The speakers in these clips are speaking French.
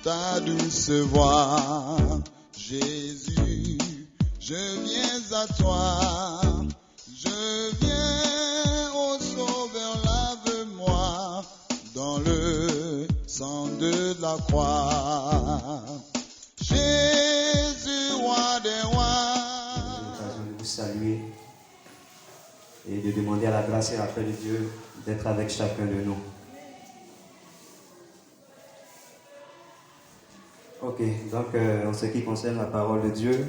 ta douce voix. Jésus, je viens à toi. Je viens au Sauveur, lave-moi dans le sang de la croix. Jésus, roi des rois. J'ai l'occasion de vous saluer et de demander à la grâce et à la paix de Dieu d'être avec chacun de nous. Ok, donc en ce qui concerne la parole de Dieu,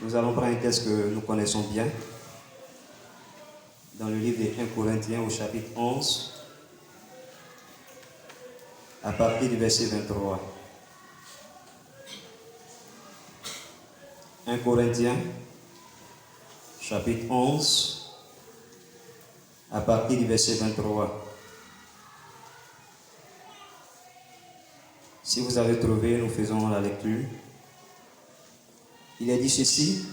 nous allons prendre un texte que nous connaissons bien dans le livre des 1 Corinthiens au chapitre 11 à partir du verset 23. 1 Corinthiens chapitre 11 à partir du verset 23. Si vous avez trouvé, nous faisons la lecture. Il est dit ceci: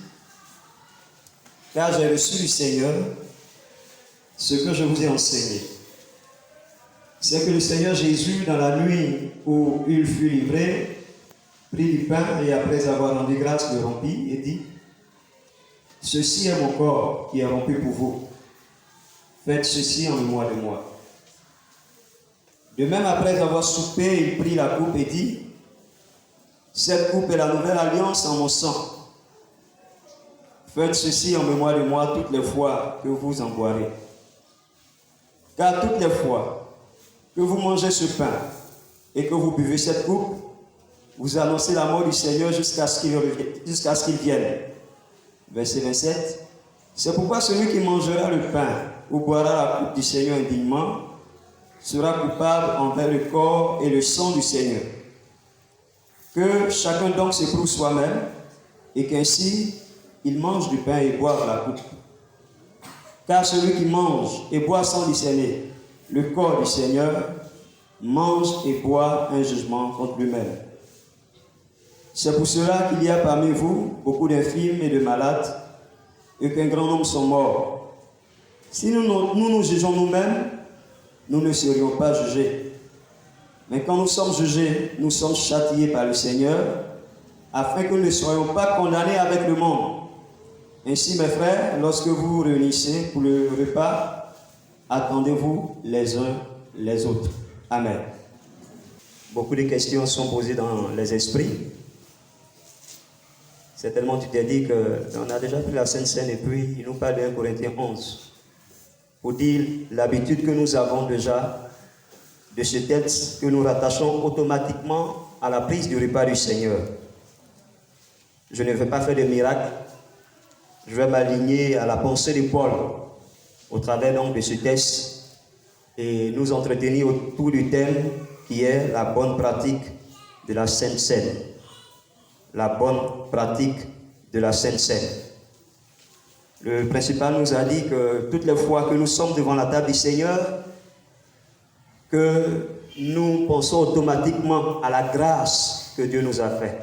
car j'ai reçu du Seigneur ce que je vous ai enseigné. C'est que le Seigneur Jésus, dans la nuit où il fut livré, prit du pain et après avoir rendu grâce, le rompit et dit: ceci est mon corps qui est rompu pour vous. Faites ceci en mémoire de moi. De même, après avoir soupé, il prit la coupe et dit: cette coupe est la nouvelle alliance en mon sang. Faites ceci en mémoire de moi toutes les fois que vous en boirez. Car toutes les fois que vous mangez ce pain et que vous buvez cette coupe, vous annoncez la mort du Seigneur jusqu'à ce qu'il vienne. Verset 27. C'est pourquoi celui qui mangera le pain ou boira la coupe du Seigneur indignement sera coupable envers le corps et le sang du Seigneur. Que chacun donc s'éprouve soi-même et qu'ainsi il mange du pain et boive la coupe. Car celui qui mange et boit sans discerner le corps du Seigneur mange et boit un jugement contre lui-même. C'est pour cela qu'il y a parmi vous beaucoup d'infirmes et de malades et qu'un grand nombre sont morts. Si nous jugeons nous-mêmes, nous ne serions pas jugés. Mais quand nous sommes jugés, nous sommes châtiés par le Seigneur, afin que nous ne soyons pas condamnés avec le monde. Ainsi, mes frères, lorsque vous vous réunissez pour le repas, attendez-vous les uns les autres. Amen. Beaucoup de questions sont posées dans les esprits. Certainement, tu t'es dit qu'on a déjà pris la Sainte Seine et puis il nous parle de 1 Corinthiens 11. Pour dire l'habitude que nous avons déjà de ce texte que nous rattachons automatiquement à la prise du repas du Seigneur. Je ne vais pas faire de miracle. Je vais m'aligner à la pensée de Paul au travers donc de ce texte et nous entretenir autour du thème qui est la bonne pratique de la Sainte Seine. La bonne pratique de la Sainte Seine. Le principal nous a dit que toutes les fois que nous sommes devant la table du Seigneur, que nous pensons automatiquement à la grâce que Dieu nous a faite.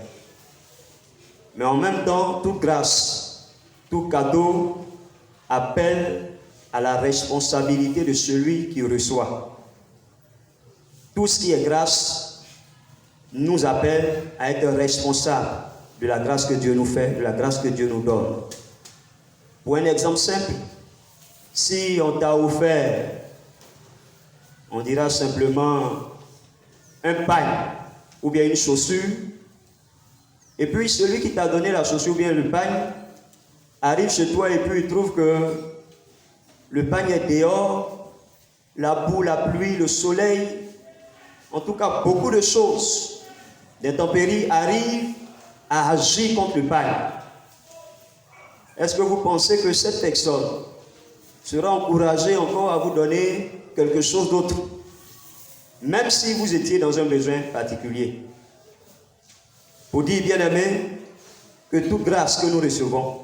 Mais en même temps, toute grâce, tout cadeau appelle à la responsabilité de celui qui reçoit. Tout ce qui est grâce nous appelle à être responsables de la grâce que Dieu nous fait, de la grâce que Dieu nous donne. Pour un exemple simple, si on t'a offert, on dira simplement un pagne ou bien une chaussure, et puis celui qui t'a donné la chaussure ou bien le pagne arrive chez toi et puis il trouve que le pagne est dehors, la boue, la pluie, le soleil, en tout cas beaucoup de choses, des intempéries arrivent à agir contre le pagne. Est-ce que vous pensez que cette personne sera encouragée encore à vous donner quelque chose d'autre, même si vous étiez dans un besoin particulier? Pour dire, bien-aimés, que toute grâce que nous recevons,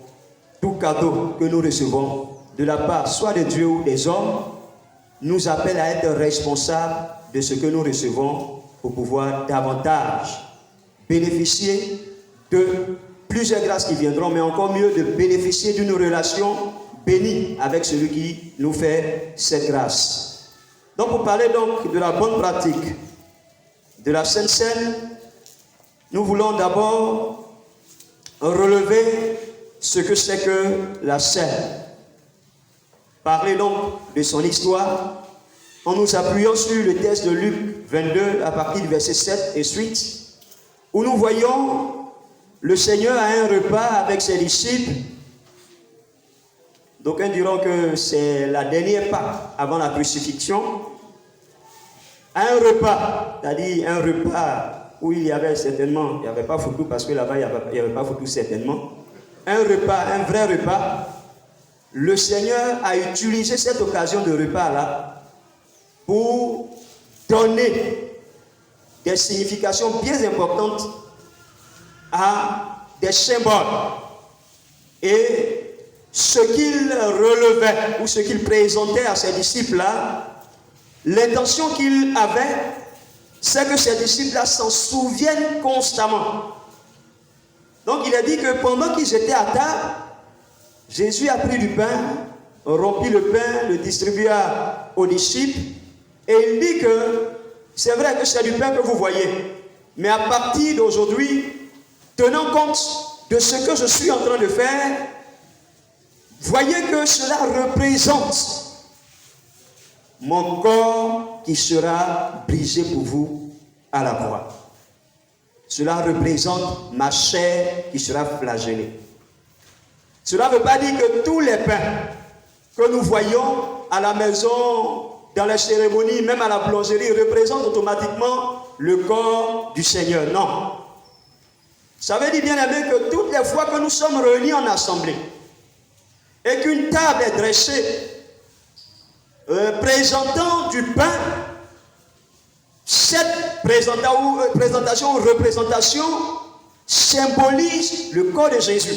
tout cadeau que nous recevons de la part soit de Dieu ou des hommes, nous appelle à être responsables de ce que nous recevons pour pouvoir davantage bénéficier de plusieurs grâces qui viendront, mais encore mieux de bénéficier d'une relation bénie avec celui qui nous fait cette grâce. Donc pour parler donc de la bonne pratique de la Sainte Seine, nous voulons d'abord relever ce que c'est que la Seine. Parler donc de son histoire en nous appuyant sur le texte de Luc 22 à partir du verset 7 et suite, où nous voyons le Seigneur à un repas avec ses disciples. D'aucuns diront que c'est la dernière Pâque avant la crucifixion. À un repas, c'est-à-dire un repas où il y avait certainement, il n'y avait pas photo parce que là-bas il n'y avait pas photo certainement, un repas, un vrai repas. Le Seigneur a utilisé cette occasion de repas-là pour donner des significations bien importantes à des symboles. Et ce qu'il relevait ou ce qu'il présentait à ses disciples-là, l'intention qu'il avait, c'est que ces disciples-là s'en souviennent constamment. Donc il a dit que pendant qu'ils étaient à table, Jésus a pris du pain, rompit le pain, le distribua aux disciples, et il dit que c'est vrai que c'est du pain que vous voyez, mais à partir d'aujourd'hui, tenant compte de ce que je suis en train de faire, voyez que cela représente mon corps qui sera brisé pour vous à la croix. Cela représente ma chair qui sera flagellée. Cela ne veut pas dire que tous les pains que nous voyons à la maison, dans les cérémonies, même à la boulangerie, représentent automatiquement le corps du Seigneur. Non. Ça veut dire, bien aimé, que toutes les fois que nous sommes réunis en assemblée et qu'une table est dressée présentant du pain, cette présentation ou représentation symbolise le corps de Jésus.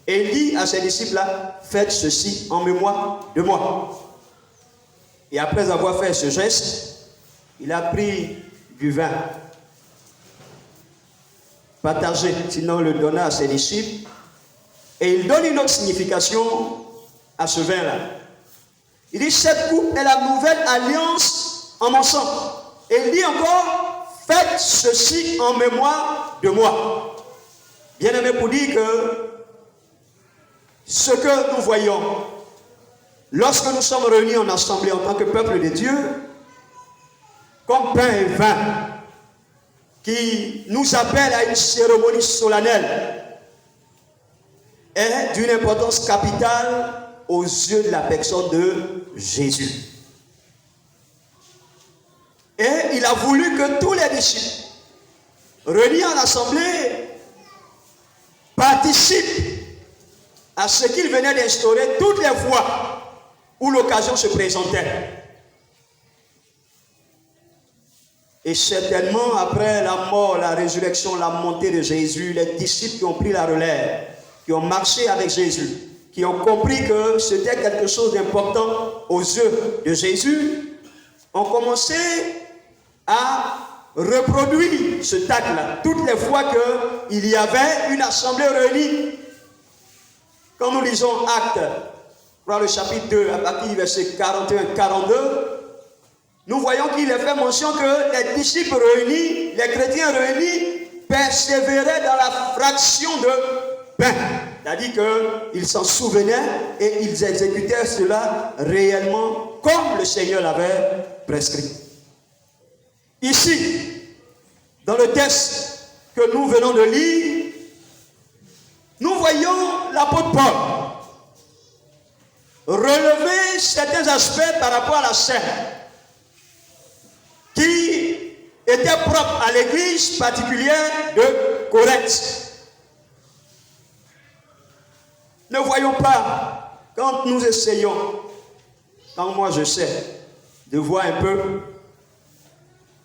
Et il dit à ses disciples-là, faites ceci en mémoire de moi. Et après avoir fait ce geste, il a pris du vin, partagé, sinon le donna à ses disciples, et il donne une autre signification à ce vin-là. Il dit, cette coupe est la nouvelle alliance en mon sang. Et il dit encore, faites ceci en mémoire de moi. Bien aimé, pour dire que ce que nous voyons lorsque nous sommes réunis en assemblée en tant que peuple de Dieu, comme pain et vin, qui nous appelle à une cérémonie solennelle, est d'une importance capitale aux yeux de la personne de Jésus. Et il a voulu que tous les disciples réunis en assemblée participent à ce qu'il venait d'instaurer toutes les fois où l'occasion se présentait. Et certainement, après la mort, la résurrection, la montée de Jésus, les disciples qui ont pris la relève, qui ont marché avec Jésus, qui ont compris que c'était quelque chose d'important aux yeux de Jésus, ont commencé à reproduire ce acte-là toutes les fois qu'il y avait une assemblée réunie. Quand nous lisons Actes, dans le chapitre 2, à partir du verset 41-42, nous voyons qu'il est fait mention que les disciples réunis, les chrétiens réunis, persévéraient dans la fraction de pain. C'est-à-dire qu'ils s'en souvenaient et ils exécutaient cela réellement comme le Seigneur l'avait prescrit. Ici, dans le texte que nous venons de lire, nous voyons l'apôtre Paul relever certains aspects par rapport à la scène qui étaient propres à l'église particulière de Corinthe. Ne voyons pas, quand nous essayons, quand moi je sais, de voir un peu,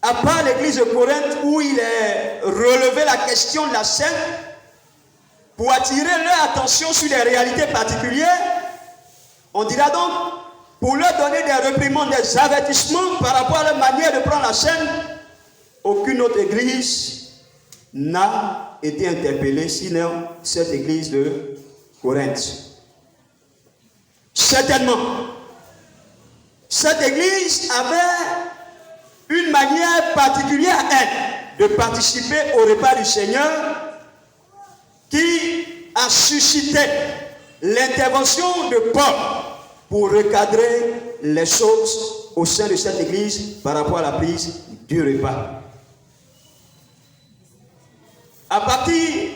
à part l'église de Corinthe où il est relevé la question de la scène, pour attirer leur attention sur des réalités particulières, on dira donc, pour leur donner des réprimandes, des avertissements par rapport à leur manière de prendre la scène, aucune autre église n'a été interpellée, sinon cette église de Corinthe. Certainement, cette église avait une manière particulière à elle de participer au repas du Seigneur qui a suscité l'intervention de Paul pour recadrer les choses au sein de cette église par rapport à la prise du repas. À partir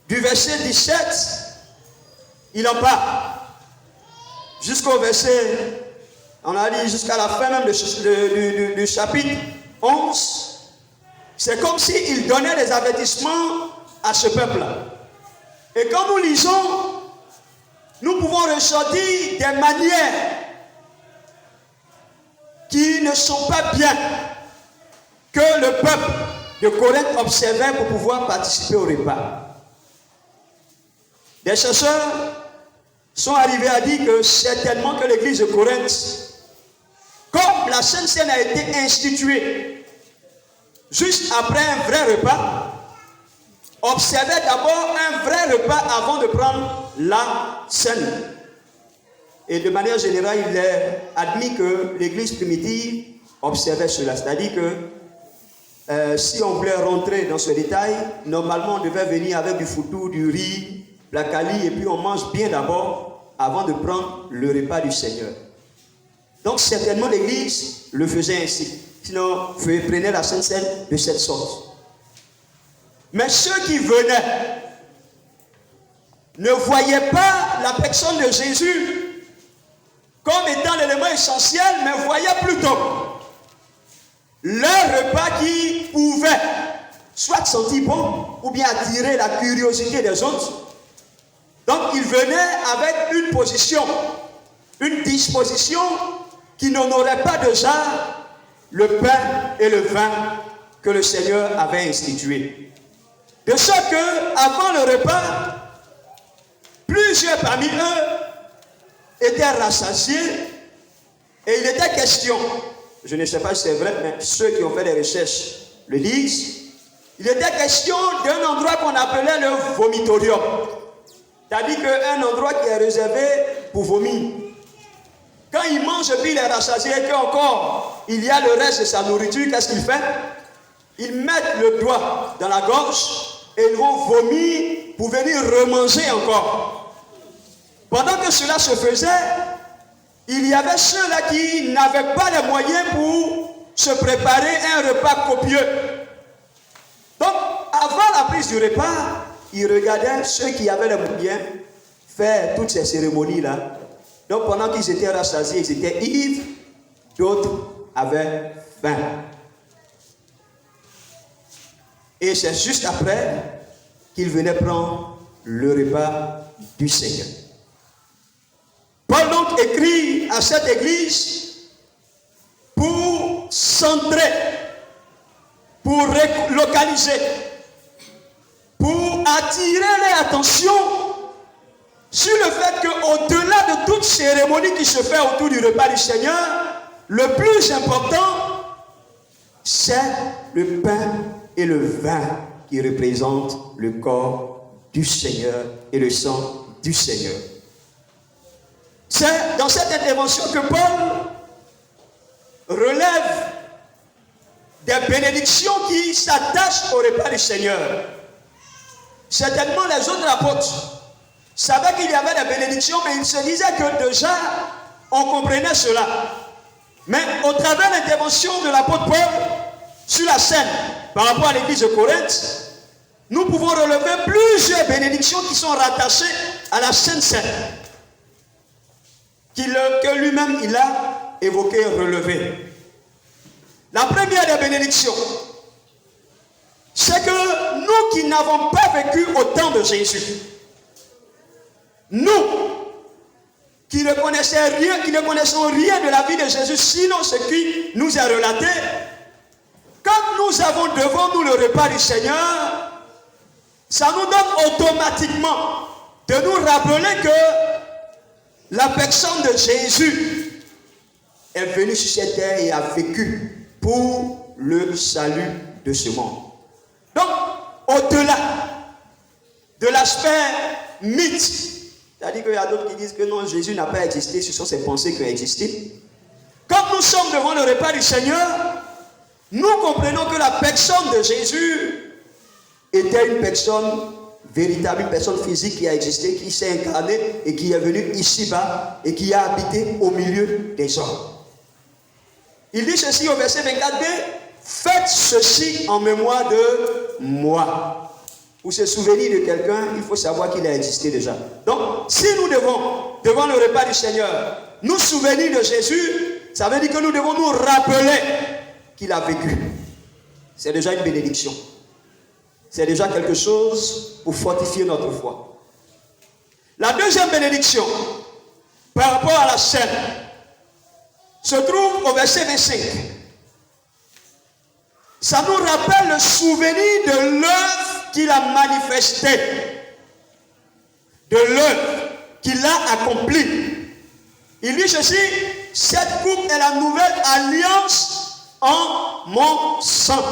du verset 17, il en parle. Jusqu'au verset, on a dit jusqu'à la fin même du chapitre 11, c'est comme s'il donnait des avertissements à ce peuple-là. Et quand nous lisons, nous pouvons ressortir des manières qui ne sont pas bien que le peuple de Corinthe observait pour pouvoir participer au repas. Des chercheurs sont arrivés à dire que certainement que l'église de Corinthe, comme la Sainte Seine a été instituée juste après un vrai repas, observait d'abord un vrai repas avant de prendre la scène. Et de manière générale, il est admis que l'église primitive observait cela. C'est-à-dire que si on voulait rentrer dans ce détail, normalement on devait venir avec du foutou, du riz, la cali, et puis on mange bien d'abord avant de prendre le repas du Seigneur. Donc certainement l'église le faisait ainsi. Sinon, prenait la Sainte Seine de cette sorte. Mais ceux qui venaient ne voyaient pas la personne de Jésus comme étant l'élément essentiel, mais voyaient plutôt leur repas qui pouvait soit sentir bon ou bien attirer la curiosité des autres. Donc ils venaient avec une position, une disposition qui n'honorait pas déjà le pain et le vin que le Seigneur avait institué. De sorte qu'avant le repas, plusieurs parmi eux étaient rassasiés et il était question, je ne sais pas si c'est vrai, mais ceux qui ont fait des recherches le disent, il était question d'un endroit qu'on appelait le vomitorium. C'est-à-dire qu'un endroit qui est réservé pour vomir. Quand il mange et puis il est rassasié et qu'encore il y a le reste de sa nourriture, qu'est-ce qu'il fait? Ils mettent le doigt dans la gorge et ils vont vomir pour venir remanger encore. Pendant que cela se faisait, il y avait ceux-là qui n'avaient pas les moyens pour se préparer un repas copieux. Donc, avant la prise du repas, ils regardaient ceux qui avaient les moyens faire toutes ces cérémonies-là. Donc, pendant qu'ils étaient rassasiés, ils étaient ivres, d'autres avaient faim. Et c'est juste après qu'ils venaient prendre le repas du Seigneur. Paul donc écrit à cette église pour centrer, pour localiser, pour attirer leur attention sur le fait qu'au-delà de toute cérémonie qui se fait autour du repas du Seigneur, le plus important, c'est le pain et le vin qui représentent le corps du Seigneur et le sang du Seigneur. C'est dans cette intervention que Paul relève des bénédictions qui s'attachent au repas du Seigneur. Certainement les autres apôtres savaient qu'il y avait des bénédictions, mais ils se disaient que déjà on comprenait cela. Mais au travers de l'intervention de l'apôtre Paul sur la scène par rapport à l'église de Corinthe, nous pouvons relever plusieurs bénédictions qui sont rattachées à la Sainte Seine, que lui-même il a évoqué, relevé. La première des bénédictions, c'est que nous qui n'avons pas vécu au temps de Jésus, nous qui ne connaissons rien de la vie de Jésus, sinon ce qui nous est relaté, quand nous avons devant nous le repas du Seigneur, ça nous donne automatiquement de nous rappeler que la personne de Jésus est venue sur cette terre et a vécu pour le salut de ce monde. Donc, au-delà de l'aspect mythe, c'est-à-dire qu'il y a d'autres qui disent que non, Jésus n'a pas existé, ce sont ses pensées qui ont existé. Quand nous sommes devant le repas du Seigneur, nous comprenons que la personne de Jésus était une personne véritable, une personne physique qui a existé, qui s'est incarnée et qui est venue ici-bas et qui a habité au milieu des hommes. Il dit ceci au verset 24b, faites ceci en mémoire de moi. Pour se souvenir de quelqu'un, il faut savoir qu'il a existé déjà. Donc, si nous devons, devant le repas du Seigneur, nous souvenir de Jésus, ça veut dire que nous devons nous rappeler qu'il a vécu. C'est déjà une bénédiction. C'est déjà quelque chose pour fortifier notre foi. La deuxième bénédiction, par rapport à la scène, se trouve au verset 25. Ça nous rappelle le souvenir de l'œuvre qu'il a manifestée, de l'œuvre qu'il a accomplie. Il dit ceci, cette coupe est la nouvelle alliance en mon sang.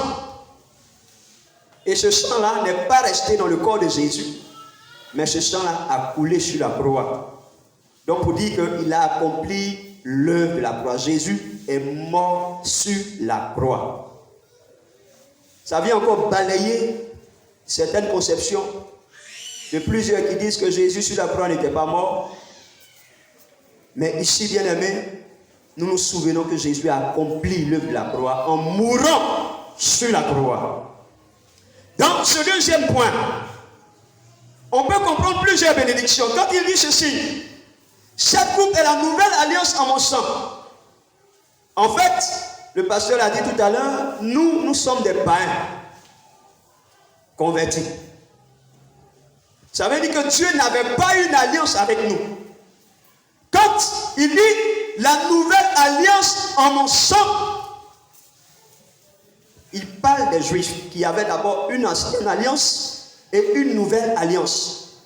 Et ce sang-là n'est pas resté dans le corps de Jésus, mais ce sang-là a coulé sur la croix. Donc pour dire qu'il a accompli l'œuvre de la croix. Jésus est mort sur la croix. Ça vient encore balayer certaines conceptions de plusieurs qui disent que Jésus sur la croix n'était pas mort. Mais ici, bien aimés, nous nous souvenons que Jésus a accompli l'œuvre de la croix en mourant sur la croix. Dans ce deuxième point, on peut comprendre plusieurs bénédictions. Quand il dit ceci, cette coupe est la nouvelle alliance en mon sang. En fait, le pasteur l'a dit tout à l'heure, nous sommes des païens convertis. Ça veut dire que Dieu n'avait pas une alliance avec nous. Quand il dit la nouvelle alliance en mon sang, il parle des Juifs qui avaient d'abord une ancienne alliance et une nouvelle alliance.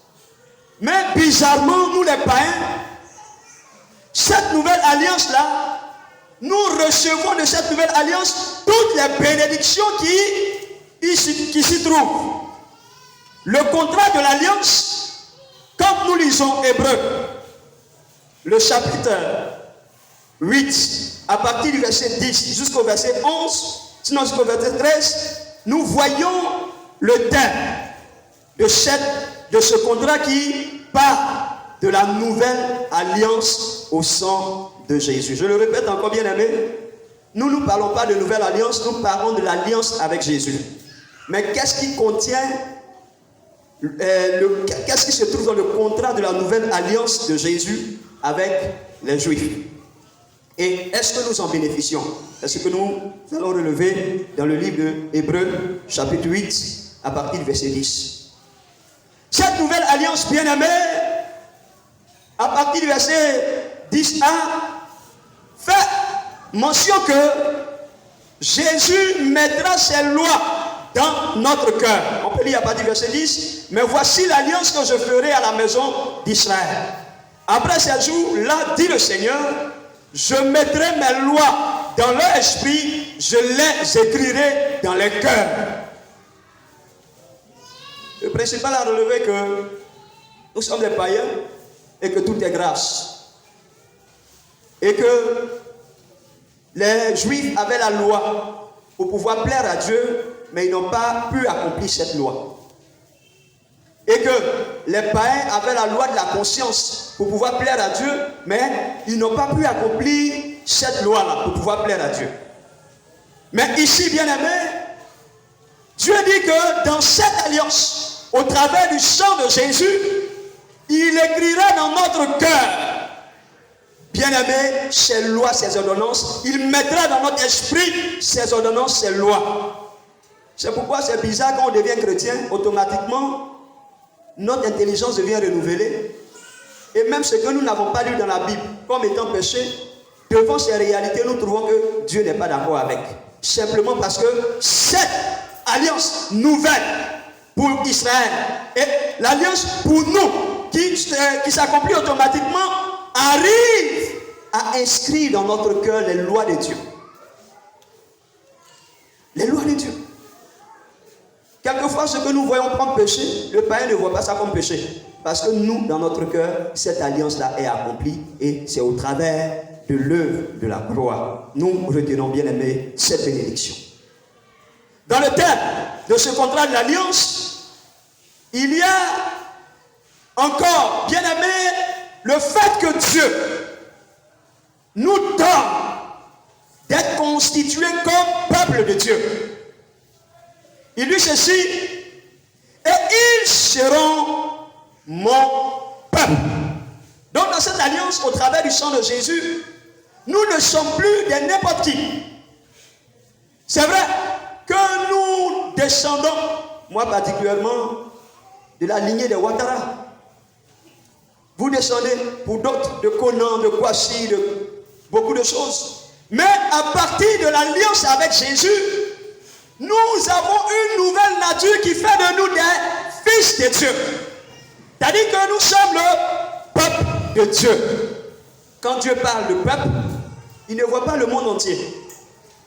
Mais bizarrement, nous les païens, cette nouvelle alliance-là, nous recevons de cette nouvelle alliance toutes les bénédictions qui s'y trouvent. Le contrat de l'alliance, quand nous lisons Hébreux, le chapitre 8, à partir du verset 10 jusqu'au verset 11, sinon jusqu'au verset 13, nous voyons le thème de ce contrat qui part de la nouvelle alliance au sang de Jésus. Je le répète encore, bien aimé, nous ne parlons pas de nouvelle alliance, nous parlons de l'alliance avec Jésus. Mais qu'est-ce qui contient, qu'est-ce qui se trouve dans le contrat de la nouvelle alliance de Jésus avec les Juifs? Et est-ce que nous en bénéficions? Est-ce que nous allons relever dans le livre de Hébreux, chapitre 8, à partir du verset 10. Cette nouvelle alliance, bien-aimée, à partir du verset 10a, fait mention que Jésus mettra ses lois dans notre cœur. On peut lire à partir du verset 10. Mais voici l'alliance que je ferai à la maison d'Israël. Après ces jours-là, dit le Seigneur, je mettrai mes lois dans leur esprit, je les écrirai dans les cœurs. Le principal à relever que nous sommes des païens et que tout est grâce. Et que les Juifs avaient la loi pour pouvoir plaire à Dieu, mais ils n'ont pas pu accomplir cette loi. Et que les païens avaient la loi de la conscience pour pouvoir plaire à Dieu, mais ils n'ont pas pu accomplir cette loi-là pour pouvoir plaire à Dieu. Mais ici, bien-aimé, Dieu dit que dans cette alliance, au travers du sang de Jésus, il écrira dans notre cœur, bien-aimé, ses lois, ses ordonnances. Il mettra dans notre esprit ses ordonnances, ses lois. C'est pourquoi c'est bizarre quand on devient chrétien, automatiquement, notre intelligence devient renouvelée. Et même ce que nous n'avons pas lu dans la Bible comme étant péché, devant ces réalités, nous trouvons que Dieu n'est pas d'accord avec. Simplement parce que cette alliance nouvelle pour Israël et l'alliance pour nous qui s'accomplit automatiquement arrive à inscrire dans notre cœur les lois de Dieu. Les lois de Dieu. Quelquefois, ce que nous voyons comme péché, le païen ne voit pas ça comme péché. Parce que nous, dans notre cœur, cette alliance-là est accomplie et c'est au travers de l'œuvre de la croix. Nous retenons, bien aimé, cette bénédiction. dans le terme de ce contrat de l'alliance, il y a encore, bien aimé, le fait que Dieu nous donne d'être constitués comme peuple de Dieu. Il dit ceci, et ils seront mon peuple. Donc dans cette alliance, au travers du sang de Jésus, nous ne sommes plus des n'importe qui. C'est vrai que nous descendons, moi particulièrement, de la lignée des Ouattara. Vous descendez pour d'autres de Conan, de Kouassi, de beaucoup de choses. Mais à partir de l'alliance avec Jésus, nous avons une nouvelle nature qui fait de nous des fils de Dieu. C'est-à-dire que nous sommes le peuple de Dieu. Quand Dieu parle de peuple, il ne voit pas le monde entier.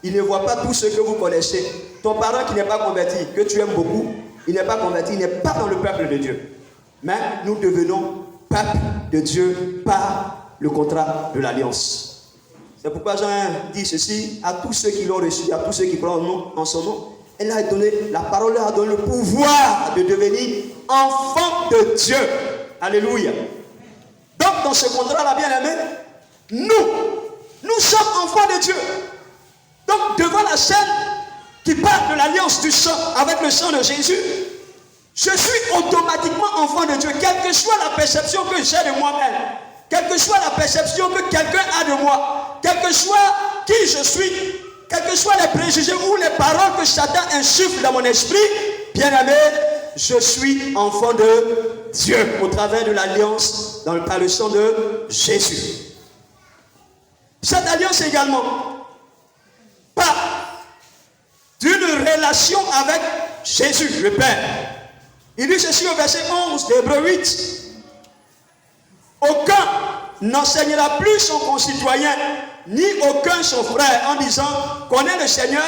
Il ne voit pas tous ceux que vous connaissez. Ton parent qui n'est pas converti, que tu aimes beaucoup, il n'est pas converti, il n'est pas dans le peuple de Dieu. Mais nous devenons peuple de Dieu par le contrat de l'alliance. C'est pourquoi Jean dit ceci à tous ceux qui l'ont reçu, à tous ceux qui croient en son nom. Elle a donné, la parole leur a donné le pouvoir de devenir enfants de Dieu. Alléluia. Donc dans ce contrat-là, bien aimé, nous sommes enfants de Dieu. Donc devant la scène qui parle de l'alliance du sang avec le sang de Jésus, je suis automatiquement enfant de Dieu, quelle que soit la perception que j'ai de moi-même, quelle que soit la perception que quelqu'un a de moi, quel que soit qui je suis, quels que soient les préjugés ou les paroles que Satan insuffle dans mon esprit, bien aimé, je suis enfant de Dieu au travers de l'alliance par le sang de Jésus. Cette alliance également part d'une relation avec Jésus, le Père. Il dit ceci au verset 11 d'Hébreux 8. Aucun n'enseignera plus son concitoyen, ni aucun son frère, en disant, connais le Seigneur,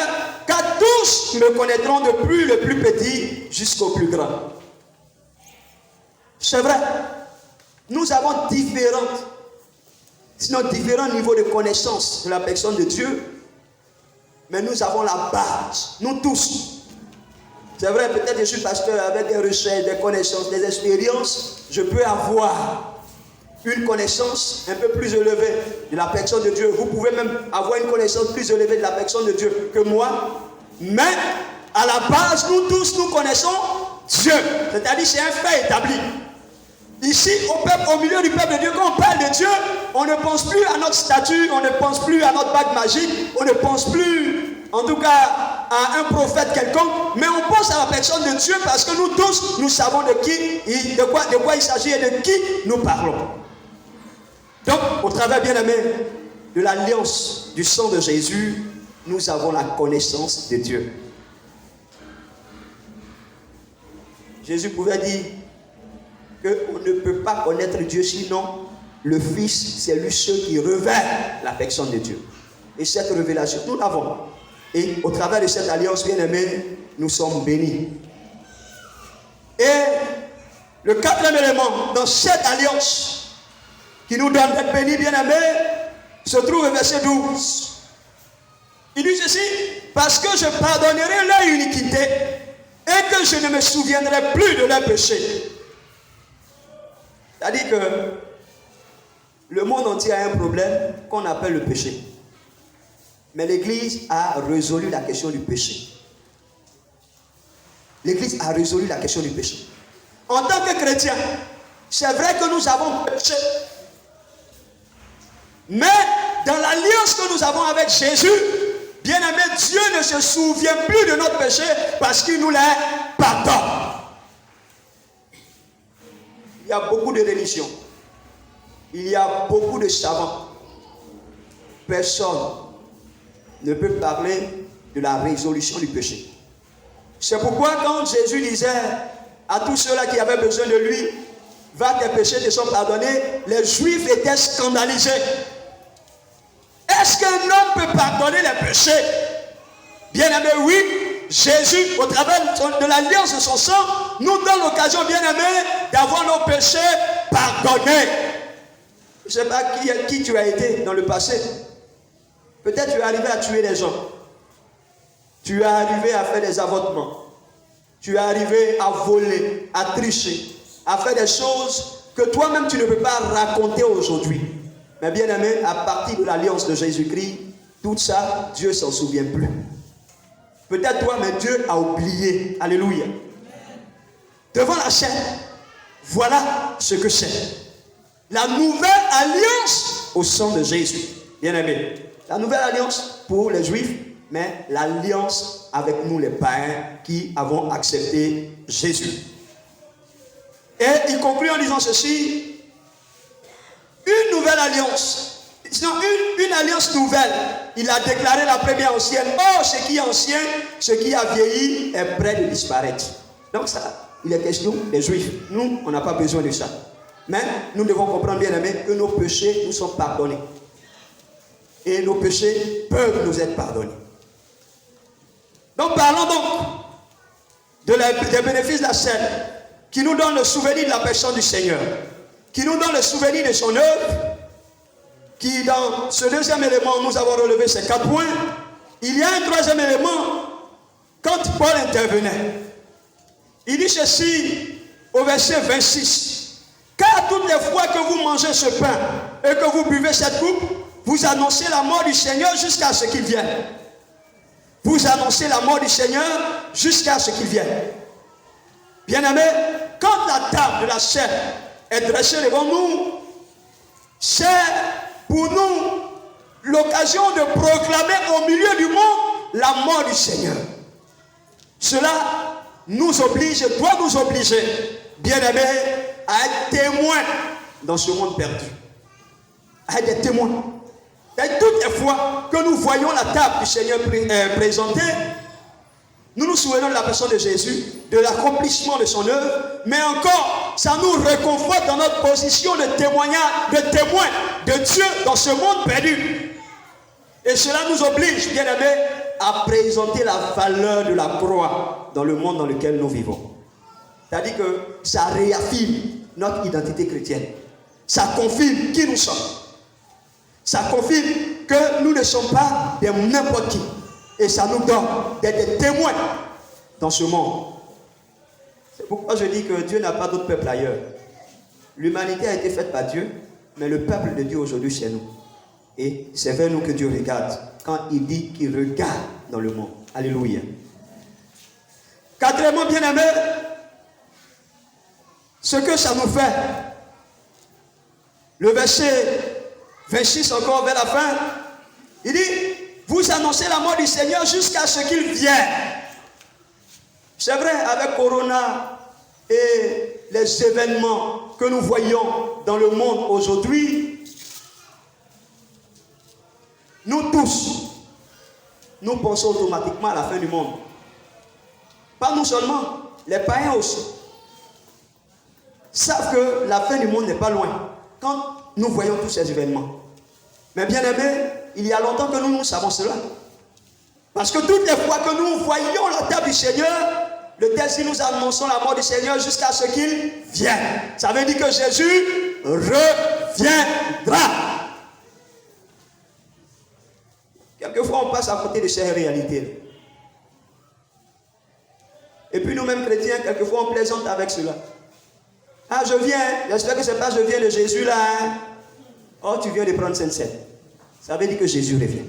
car tous me connaîtront depuis le plus petit jusqu'au plus grand. C'est vrai, nous avons différents niveaux de connaissance de la personne de Dieu, mais nous avons la base, nous tous. C'est vrai, peut-être je suis pasteur avec des recherches, des connaissances, des expériences, je peux avoir une connaissance un peu plus élevée de la personne de Dieu. Vous pouvez même avoir une connaissance plus élevée de la personne de Dieu que moi. Mais à la base, nous tous, nous connaissons Dieu. C'est-à-dire c'est un fait établi. Ici, au milieu du peuple de Dieu, quand on parle de Dieu, on ne pense plus à notre statut, on ne pense plus à notre bague magique, on ne pense plus, en tout cas, à un prophète quelconque, mais on pense à la personne de Dieu parce que nous tous, nous savons de quoi il s'agit et de qui nous parlons. Donc, au travers, bien aimé, de l'alliance du sang de Jésus, nous avons la connaissance de Dieu. Jésus pouvait dire qu'on ne peut pas connaître Dieu sinon le Fils, c'est lui seul qui révèle la personne de Dieu. Et cette révélation, nous l'avons. Et au travers de cette alliance, bien aimé, nous sommes bénis. Et le quatrième élément dans cette alliance qui nous donne d'être bénis, bien aimé, se trouve au verset 12. Il dit ceci, parce que je pardonnerai leur iniquité et que je ne me souviendrai plus de leurs péchés. C'est-à-dire que le monde entier a un problème qu'on appelle le péché. Mais l'Église a résolu la question du péché. L'Église a résolu la question du péché. En tant que chrétien, c'est vrai que nous avons péché. Mais dans l'alliance que nous avons avec Jésus, bien aimé, Dieu ne se souvient plus de notre péché parce qu'il nous les pardonne. Il y a beaucoup de religions. Il y a beaucoup de savants. Personne ne peut parler de la résolution du péché. C'est pourquoi quand Jésus disait à tous ceux-là qui avaient besoin de lui, va, tes péchés te sont pardonnés, les Juifs étaient scandalisés. Est-ce qu'un homme peut pardonner les péchés? Bien aimé, oui. Jésus, au travers de l'alliance de son sang, nous donne l'occasion, bien aimé, d'avoir nos péchés pardonnés. Je ne sais pas qui tu as été dans le passé. Peut-être tu es arrivé à tuer des gens. Tu es arrivé à faire des avortements. Tu es arrivé à voler, à tricher, à faire des choses que toi-même tu ne peux pas raconter aujourd'hui. Mais bien aimé, à partir de l'alliance de Jésus-Christ, tout ça, Dieu ne s'en souvient plus. Peut-être toi, mais Dieu a oublié. Alléluia. Devant la chaîne, voilà ce que c'est. La nouvelle alliance au sang de Jésus. Bien aimé. La nouvelle alliance pour les Juifs, mais l'alliance avec nous les païens qui avons accepté Jésus. Et il conclut en disant ceci. Une nouvelle alliance. Sinon, une alliance nouvelle. Il a déclaré la première ancienne. Oh, ce qui est ancien, ce qui a vieilli est prêt de disparaître. Donc ça, il est question des Juifs. Nous, on n'a pas besoin de ça. Mais nous devons comprendre, bien aimés, que nos péchés nous sont pardonnés. Et nos péchés peuvent nous être pardonnés. Donc parlons donc des bénéfices de la scène qui nous donne le souvenir de la personne du Seigneur, qui nous donne le souvenir de son œuvre, qui dans ce deuxième élément, nous avons relevé ces 4 points. Il y a un troisième élément, quand Paul intervenait, il dit ceci au verset 26. Car toutes les fois que vous mangez ce pain et que vous buvez cette coupe, vous annoncez la mort du Seigneur jusqu'à ce qu'il vienne. Vous annoncez la mort du Seigneur jusqu'à ce qu'il vienne. Bien-aimés, quand la table de la chair est dressée devant nous, c'est pour nous l'occasion de proclamer au milieu du monde la mort du Seigneur. Cela nous oblige, doit nous obliger, bien-aimés, à être témoins dans ce monde perdu. À être des témoins. Et toutes les fois que nous voyons la table du Seigneur présentée, nous nous souvenons de la personne de Jésus, de l'accomplissement de son œuvre, mais encore, ça nous réconforte dans notre position de témoignage, de témoin de Dieu dans ce monde perdu. Et cela nous oblige, bien aimés, à présenter la valeur de la croix dans le monde dans lequel nous vivons. C'est-à-dire que ça réaffirme notre identité chrétienne. Ça confirme qui nous sommes. Ça confirme que nous ne sommes pas des n'importe qui. Et ça nous donne d'être des témoins dans ce monde. C'est pourquoi je dis que Dieu n'a pas d'autre peuple ailleurs. L'humanité a été faite par Dieu, mais le peuple de Dieu aujourd'hui c'est nous. Et c'est vers nous que Dieu regarde quand il dit qu'il regarde dans le monde. Alléluia. Quatrièmement, bien-aimés, ce que ça nous fait, le verset 26 encore vers la fin, il dit, vous annoncez la mort du Seigneur jusqu'à ce qu'il vienne. C'est vrai, avec Corona et les événements que nous voyons dans le monde aujourd'hui, nous tous, nous pensons automatiquement à la fin du monde. Pas nous seulement, les païens aussi savent que la fin du monde n'est pas loin quand nous voyons tous ces événements. Mais bien aimés, il y a longtemps que nous savons cela. Parce que toutes les fois que nous voyons la table du Seigneur, le texte dit nous annonçons la mort du Seigneur jusqu'à ce qu'il vienne. Ça veut dire que Jésus reviendra. Quelquefois on passe à côté de ces réalités. Et puis nous-mêmes chrétiens, quelquefois on plaisante avec cela. Ah, je viens, j'espère que c'est pas je viens de Jésus là. Hein? Oh, tu viens de prendre Sainte-Seine. Ça veut dire que Jésus revient.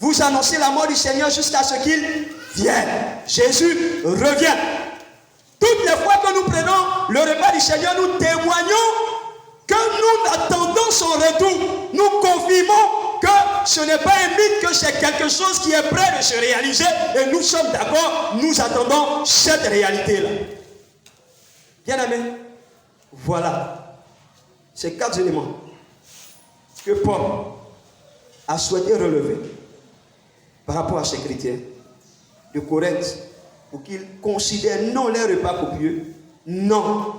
Vous annoncez la mort du Seigneur jusqu'à ce qu'il vienne. Jésus revient. Toutes les fois que nous prenons le repas du Seigneur, nous témoignons que nous attendons son retour. Nous confirmons que ce n'est pas un mythe, que c'est quelque chose qui est prêt de se réaliser. Et nous sommes d'accord, nous attendons cette réalité-là. Bien aimé, voilà ces 4 éléments que Paul a souhaité relever par rapport à ces chrétiens de Corinthe pour qu'ils considèrent non les repas copieux, non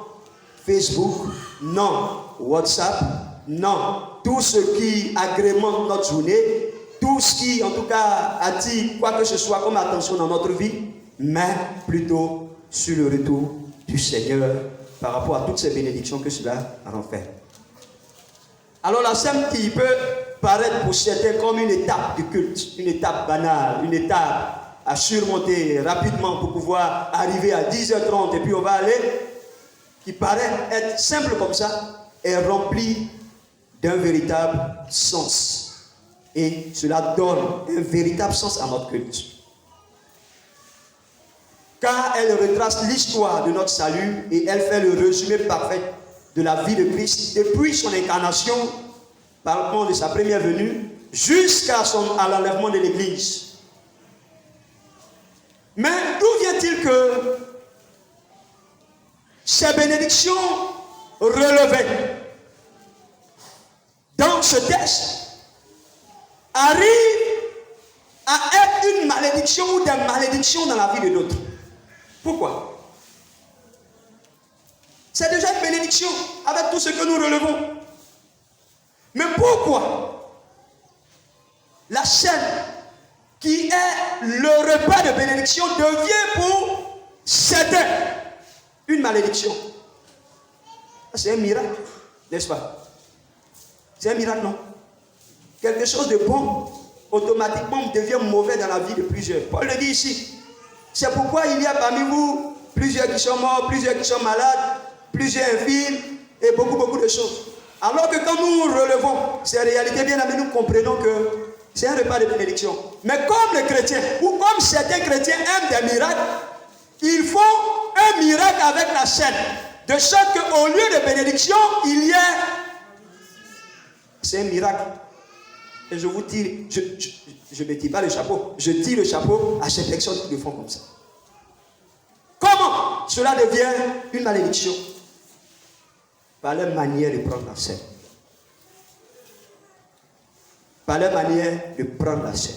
Facebook, non WhatsApp, non tout ce qui agrémente notre journée, tout ce qui en tout cas attire quoi que ce soit comme attention dans notre vie, mais plutôt sur le retour du Seigneur par rapport à toutes ces bénédictions que cela renferme. Alors la scène qui peut paraître pour certains comme une étape du culte, une étape banale, une étape à surmonter rapidement pour pouvoir arriver à 10h30 et puis on va aller, qui paraît être simple comme ça, est remplie d'un véritable sens. Et cela donne un véritable sens à notre culte. Car elle retrace l'histoire de notre salut et elle fait le résumé parfait de la vie de Christ depuis son incarnation, parlant de sa première venue, jusqu'à l'enlèvement de l'Église. Mais d'où vient-il que ces bénédictions relevées dans ce texte arrivent à être une malédiction ou des malédictions dans la vie de d'autres? Pourquoi? C'est déjà une bénédiction avec tout ce que nous relevons. Mais pourquoi la scène qui est le repas de bénédiction devient pour certains une malédiction? C'est un miracle, n'est-ce pas? C'est un miracle, non? Quelque chose de bon, automatiquement devient mauvais dans la vie de plusieurs. Paul le dit ici. C'est pourquoi il y a parmi vous plusieurs qui sont morts, plusieurs qui sont malades, plusieurs infirmes et beaucoup de choses. Alors que quand nous relevons ces réalités, bien aimés, nous comprenons que c'est un repas de bénédiction. Mais comme les chrétiens, ou comme certains chrétiens aiment des miracles, ils font un miracle avec la scène. De sorte qu'au lieu de bénédiction, il y a... C'est un miracle. Et je vous tire, je ne me tire pas le chapeau, je tire le chapeau à ces personnes qui le font comme ça. Comment cela devient une malédiction? Par leur manière de prendre la scène. Par leur manière de prendre la scène.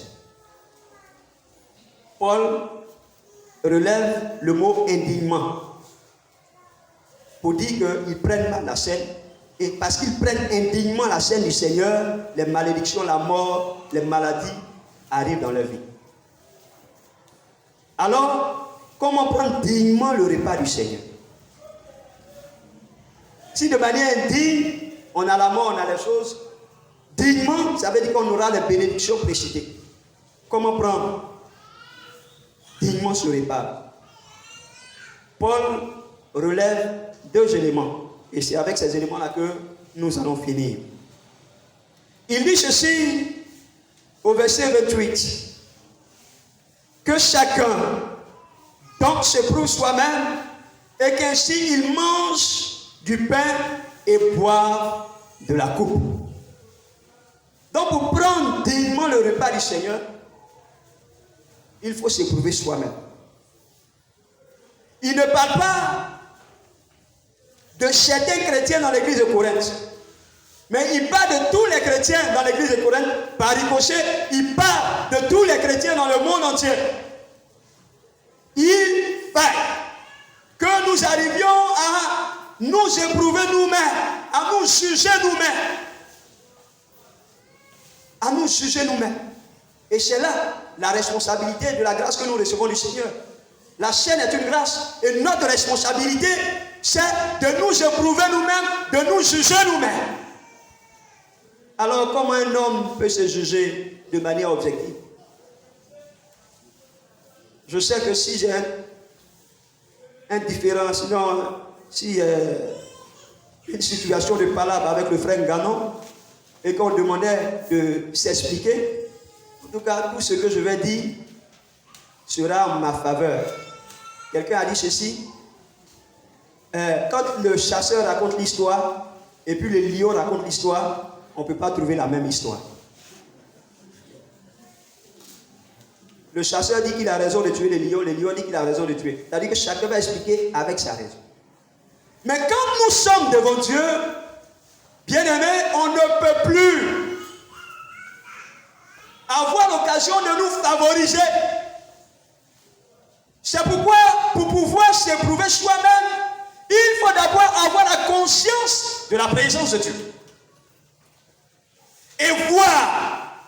Paul relève le mot indignement pour dire qu'ils prennent mal la scène. Et parce qu'ils prennent indignement la scène du Seigneur, les malédictions, la mort, les maladies arrivent dans leur vie. Alors, comment prendre dignement le repas du Seigneur? Si de manière indigne, on a la mort, on a les choses, dignement, ça veut dire qu'on aura les bénédictions précitées. Comment prendre dignement ce repas? Paul relève deux éléments. Et c'est avec ces éléments-là que nous allons finir. Il dit ceci au verset 28. Que chacun donc se prouve soi-même et qu'ainsi il mange du pain et boive de la coupe. Donc pour prendre dignement le repas du Seigneur, il faut s'éprouver soi-même. Il ne parle pas de certains chrétiens dans l'église de Corinthe. Mais il parle de tous les chrétiens dans l'église de Corinthe. Par ricochet, il parle de tous les chrétiens dans le monde entier. Il fait que nous arrivions à nous éprouver nous-mêmes, à nous juger nous-mêmes. À nous juger nous-mêmes. Et c'est là la responsabilité de la grâce que nous recevons du Seigneur. La chaîne est une grâce. Et notre responsabilité, c'est de nous éprouver nous-mêmes, de nous juger nous-mêmes. Alors, comment un homme peut se juger de manière objective? Je sais que si j'ai un différent, sinon, si une situation de palabre avec le frère Ganon, et qu'on demandait de s'expliquer, en tout cas, tout ce que je vais dire sera en ma faveur. Quelqu'un a dit ceci. Quand le chasseur raconte l'histoire et puis le lion raconte l'histoire, on ne peut pas trouver la même histoire. Le chasseur dit qu'il a raison de tuer le lion dit qu'il a raison de tuer. C'est-à-dire que chacun va expliquer avec sa raison. Mais quand nous sommes devant Dieu, bien-aimés, on ne peut plus avoir l'occasion de nous favoriser. C'est pourquoi, pour pouvoir s'éprouver soi-même, il faut d'abord avoir la conscience de la présence de Dieu. Et voir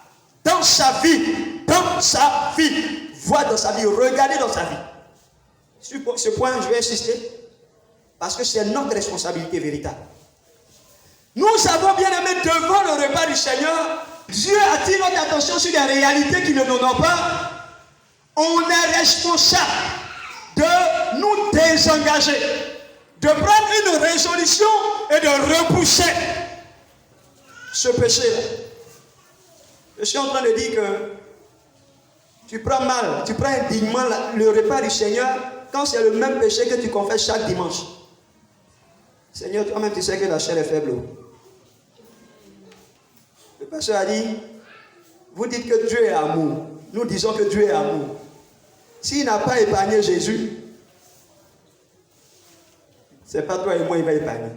dans sa vie, voir dans sa vie, regarder dans sa vie. Sur ce point, je vais insister, parce que c'est notre responsabilité véritable. Nous avons bien aimé devant le repas du Seigneur Dieu attire notre attention sur des réalités qui ne nous donnent pas. On est responsable de nous désengager, de prendre une résolution et de repousser ce péché-là. Je suis en train de dire que tu prends mal, tu prends indignement le repas du Seigneur quand c'est le même péché que tu confesses chaque dimanche. Seigneur, toi-même tu sais que la chair est faible. Le pasteur a dit, vous dites que Dieu est amour. Nous disons que Dieu est amour. S'il n'a pas épargné Jésus, c'est pas toi et moi il va épargner.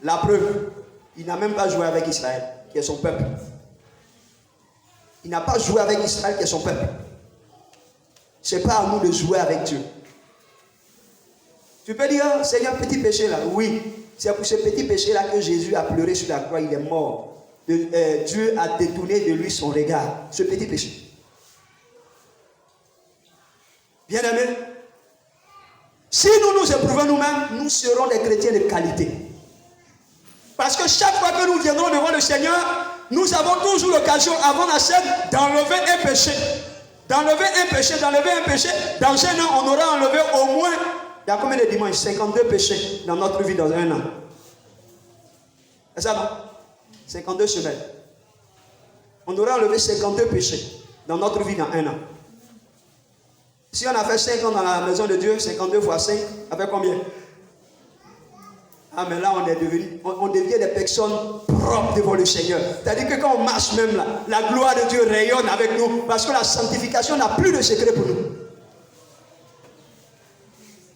La preuve, il n'a même pas joué avec Israël, qui est son peuple. Il n'a pas joué avec Israël, qui est son peuple. Ce n'est pas à nous de jouer avec Dieu. Tu peux dire, Seigneur, petit péché là. Oui, c'est pour ce petit péché là que Jésus a pleuré sur la croix, il est mort. Dieu a détourné de lui son regard. Ce petit péché. Bien-aimés, si nous nous éprouvons nous-mêmes, nous serons des chrétiens de qualité. Parce que chaque fois que nous viendrons devant le Seigneur, nous avons toujours l'occasion, avant la scène, d'enlever un péché. D'enlever un péché, d'enlever un péché. Dans un an, on aura enlevé au moins, il y a combien de dimanches? 52 péchés dans notre vie dans un an. C'est ça, non? 52 semaines. On aura enlevé 52 péchés dans notre vie dans un an. Si on a fait 5 ans dans la maison de Dieu, 52 fois 5, avec combien? Ah, mais là, on devient des personnes propres devant le Seigneur. C'est-à-dire que quand on marche même là, la gloire de Dieu rayonne avec nous, parce que la sanctification n'a plus de secret pour nous.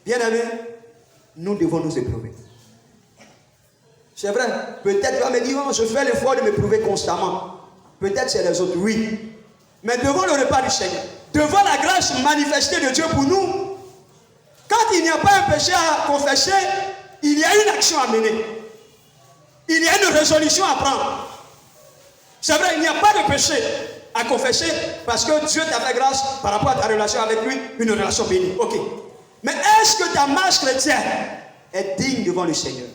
Bien-aimés, nous devons nous éprouver. C'est vrai, peut-être tu vas me dire, oh, je fais l'effort de m'éprouver constamment. Peut-être c'est les autres, oui. Mais devant le repas du Seigneur, devant la grâce manifestée de Dieu pour nous, quand il n'y a pas un péché à confesser, il y a une action à mener. Il y a une résolution à prendre. C'est vrai, il n'y a pas de péché à confesser parce que Dieu t'a fait grâce par rapport à ta relation avec lui, une relation bénie. Ok. Mais est-ce que ta marche chrétienne est digne devant le Seigneur?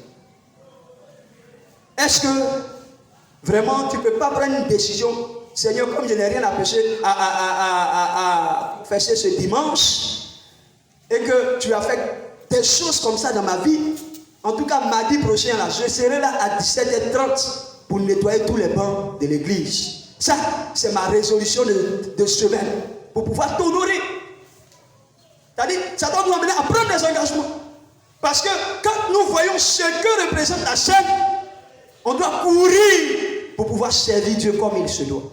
Est-ce que vraiment tu ne peux pas prendre une décision? Seigneur, comme je n'ai rien à pécher, à confesser ce dimanche, et que tu as fait des choses comme ça dans ma vie, en tout cas mardi prochain, là, je serai là à 17h30 pour nettoyer tous les bancs de l'église. Ça, c'est ma résolution de semaine, pour pouvoir t'honorer. C'est-à-dire, ça doit nous amener à prendre des engagements. Parce que quand nous voyons ce que représente la scène, on doit courir pour pouvoir servir Dieu comme il se doit.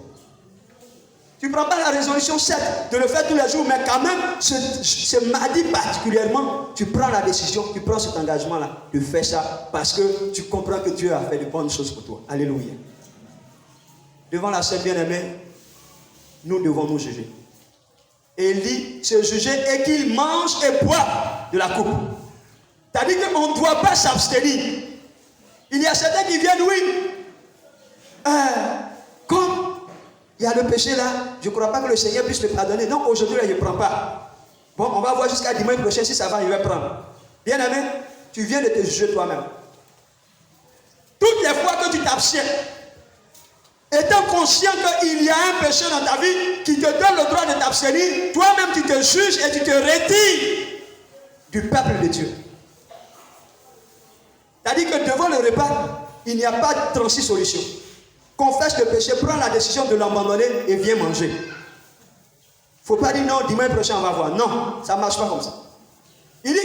Tu ne prends pas la résolution, certes, de le faire tous les jours, mais quand même, ce mardi particulièrement, tu prends la décision, tu prends cet engagement-là de faire ça parce que tu comprends que Dieu a fait de bonnes choses pour toi. Alléluia. Devant la scène bien-aimée, nous devons nous juger. Élie se jugeait et qu'il mange et boit de la coupe. C'est-à-dire qu'on ne doit pas s'abstenir. Il y a certains qui viennent, oui. Comme il y a le péché là, je ne crois pas que le Seigneur puisse me pardonner. Donc aujourd'hui, là, je ne prends pas. Bon, on va voir jusqu'à dimanche prochain si ça va, je vais prendre. Bien aimé, tu viens de te juger toi-même. Toutes les fois que tu t'abstiens, étant conscient qu'il y a un péché dans ta vie qui te donne le droit de t'abstenir, toi-même tu te juges et tu te retires du peuple de Dieu. C'est-à-dire que devant le repas, il n'y a pas de 36 solutions. Confesse le péché, prends la décision de l'abandonner et viens manger. Il ne faut pas dire non, dimanche prochain on va voir. Non, ça ne marche pas comme ça. Il dit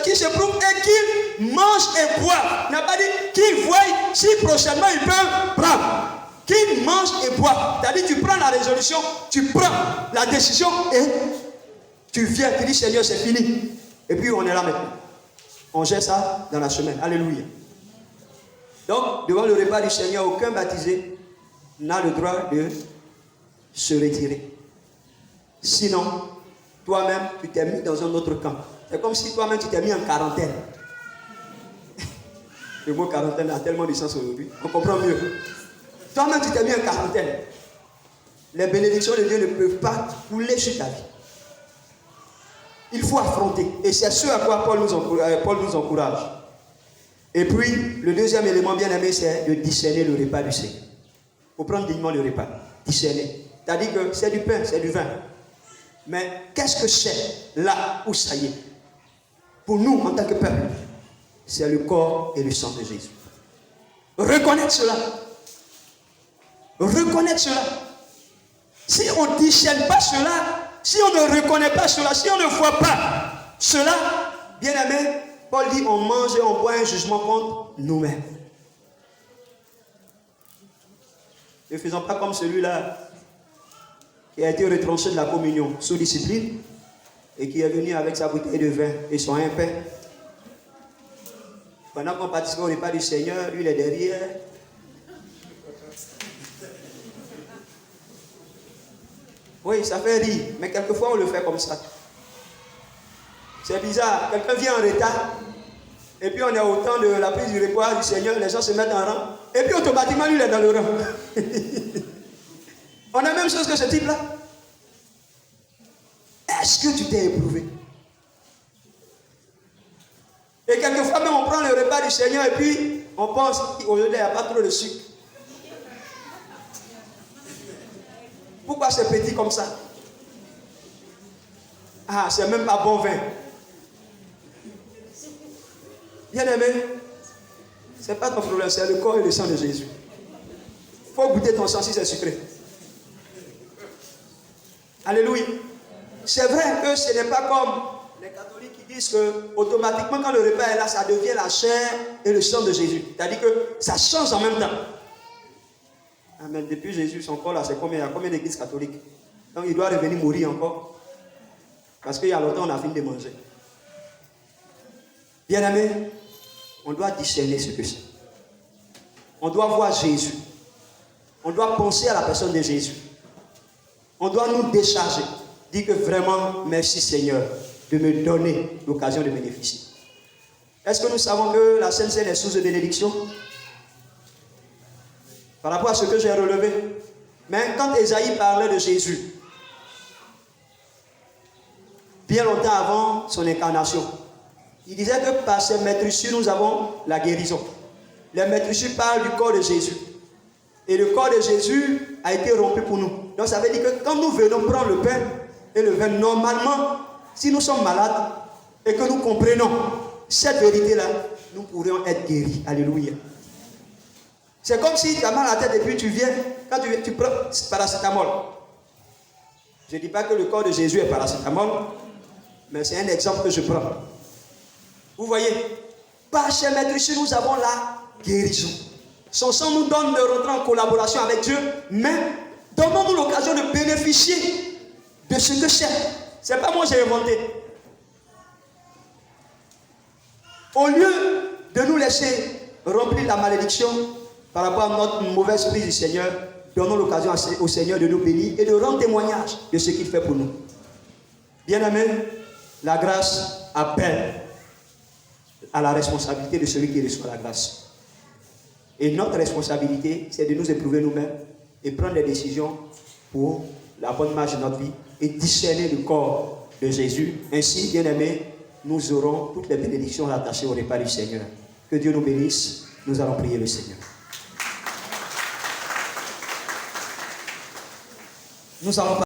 qu'il se prouve et qu'il mange et boit. Il n'a pas dit qu'il voit si prochainement il peut prendre. Qu'il mange et boit. C'est-à-dire tu prends la résolution, tu prends la décision et tu viens, tu dis Seigneur c'est fini. Et puis on est là maintenant. On gère ça dans la semaine. Alléluia. Donc, devant le repas du Seigneur, aucun baptisé n'a le droit de se retirer. Sinon, toi-même, tu t'es mis dans un autre camp. C'est comme si toi-même, tu t'es mis en quarantaine. Le mot quarantaine a tellement de sens aujourd'hui. On comprend mieux. Toi-même, tu t'es mis en quarantaine. Les bénédictions de Dieu ne peuvent pas couler sur ta vie. Il faut affronter. Et c'est ce à quoi Paul nous encourage. Et puis, le deuxième élément bien aimé, c'est de discerner le repas du Seigneur. pour prendre dignement le repas. Discerner. C'est-à-dire que c'est du pain, c'est du vin. Mais qu'est-ce que c'est là où ça y est? Pour nous, en tant que peuple, c'est le corps et le sang de Jésus. Reconnaître cela. Reconnaître cela. Si on ne discerne pas cela, si on ne reconnaît pas cela, si on ne voit pas cela, bien aimé, Paul dit on mange et on boit un jugement contre nous-mêmes. Ne faisons pas comme celui-là qui a été retranché de la communion sous discipline et qui est venu avec sa bouteille de vin et son un pain. Pendant qu'on participe au repas du Seigneur, lui il est derrière. Oui, ça fait rire, mais quelquefois on le fait comme ça. C'est bizarre, quelqu'un vient en retard, et puis on est au temps de la prise du repas du Seigneur, les gens se mettent en rang, et puis automatiquement lui il est dans le rang. On a la même chose que ce type-là. Est-ce que tu t'es éprouvé? Et quelquefois même on prend le repas du Seigneur et puis on pense qu'aujourd'hui il n'y a pas trop de sucre. Pourquoi c'est petit comme ça? Ah, c'est même pas bon vin. Bien aimé, c'est pas ton problème, c'est le corps et le sang de Jésus. Il faut goûter ton sang si c'est sucré. Alléluia. C'est vrai que ce n'est pas comme les catholiques qui disent que automatiquement quand le repas est là, ça devient la chair et le sang de Jésus. C'est-à-dire que ça change en même temps. Amen. Depuis Jésus, son corps là, c'est combien? Il y a combien d'églises catholiques? Donc il doit revenir mourir encore. Parce qu'il y a longtemps, on a fini de manger. Bien aimé, on doit discerner ce que c'est. On doit voir Jésus. On doit penser à la personne de Jésus. On doit nous décharger. Dire que vraiment, merci Seigneur de me donner l'occasion de bénéficier. Est-ce que nous savons que la Sainte Seine est source de bénédiction? Par rapport à ce que j'ai relevé. Mais quand Ésaïe parlait de Jésus, bien longtemps avant son incarnation, il disait que par ces maîtrissures, nous avons la guérison. Les maîtrissures parlent du corps de Jésus. Et le corps de Jésus a été rompu pour nous. Donc ça veut dire que quand nous venons prendre le pain et le vin, normalement, si nous sommes malades et que nous comprenons cette vérité-là, nous pourrions être guéris. Alléluia. C'est comme si tu as mal à la tête et puis tu viens, quand tu prends paracétamol. Je ne dis pas que le corps de Jésus est paracétamol, mais c'est un exemple que je prends. Vous voyez, par chez Maître Jésus, nous avons la guérison. Son sang nous donne de rentrer en collaboration avec Dieu, mais donnons-nous l'occasion de bénéficier de ce que c'est. Ce n'est pas moi qui ai inventé. Au lieu de nous laisser remplir la malédiction par rapport à notre mauvaise prise du Seigneur, donnons l'occasion au Seigneur de nous bénir et de rendre témoignage de ce qu'il fait pour nous. Bien-aimé, la grâce appelle à la responsabilité de celui qui reçoit la grâce. Et notre responsabilité, c'est de nous éprouver nous-mêmes et prendre des décisions pour la bonne marche de notre vie et discerner le corps de Jésus. Ainsi, bien-aimés, nous aurons toutes les bénédictions rattachées au repas du Seigneur. Que Dieu nous bénisse. Nous allons prier le Seigneur. Nous allons